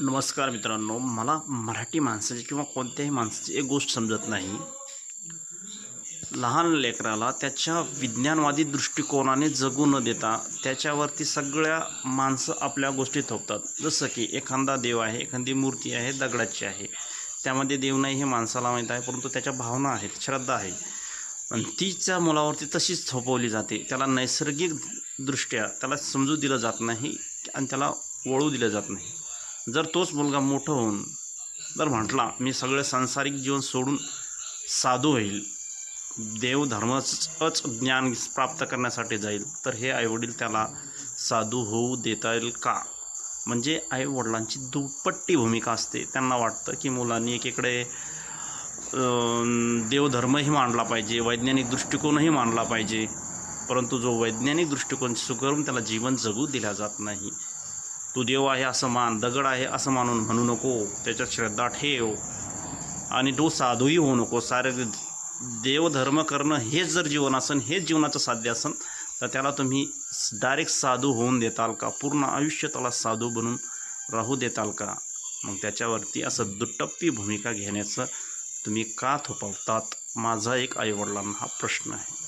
नमस्कार मित्रांनो, मला मराठी माणसाची किंवा कोणत्याही माणसाची एक गोष्ट समजत नाही. लहान लेकराला त्याच्या विज्ञानवादी दृष्टिकोनाने जगू न देता त्याच्यावरती सगळ्या माणसं आपल्या गोष्टी थोपतात. जसं की एखादा देव आहे, एखादी मूर्ती आहे, दगडाची आहे. त्यामध्ये देव नाही हे माणसाला माहीत आहे, परंतु त्याच्या भावना आहेत, श्रद्धा आहे आणि तीच्या मुलावरती तशीच थोपवली जाते. त्याला नैसर्गिकदृष्ट्या त्याला समजू दिलं जात नाही आणि त्याला वळू दिलं जात नाही. जर तोच मुलगा मोठं होऊन जर म्हटला मी सगळं सांसारिक जीवन सोडून साधू होईल, देवधर्माचंच ज्ञान प्राप्त करण्यासाठी जाईल, तर हे आईवडील त्याला साधू होऊ देता येईल का? म्हणजे आईवडिलांची दुप्पट्टी भूमिका असते. त्यांना वाटतं की मुलांनी एकीकडे देवधर्मही मांडला पाहिजे, वैज्ञानिक दृष्टिकोनही मांडला पाहिजे, परंतु जो वैज्ञानिक दृष्टिकोन स्वीकारून त्याला जीवन जगू दिला जात नाही. तू देव आहे असं मान, दगड आहे असं म्हणू नको, त्याच्यात श्रद्धा ठेव आणि तो साधूही होऊ नको. सारे देवधर्म करणं हेच जर जीवन असेल, हेच जीवनाचं साध्य असेल, तर त्याला तुम्ही डायरेक्ट साधू होऊन देताल का? पूर्ण आयुष्य त्याला साधू बनून राहू देताल का? मग त्याच्यावरती असं दुटप्पी भूमिका घेण्याचं तुम्ही का थोपवतात? माझा एक आईवडिलांना हा प्रश्न आहे.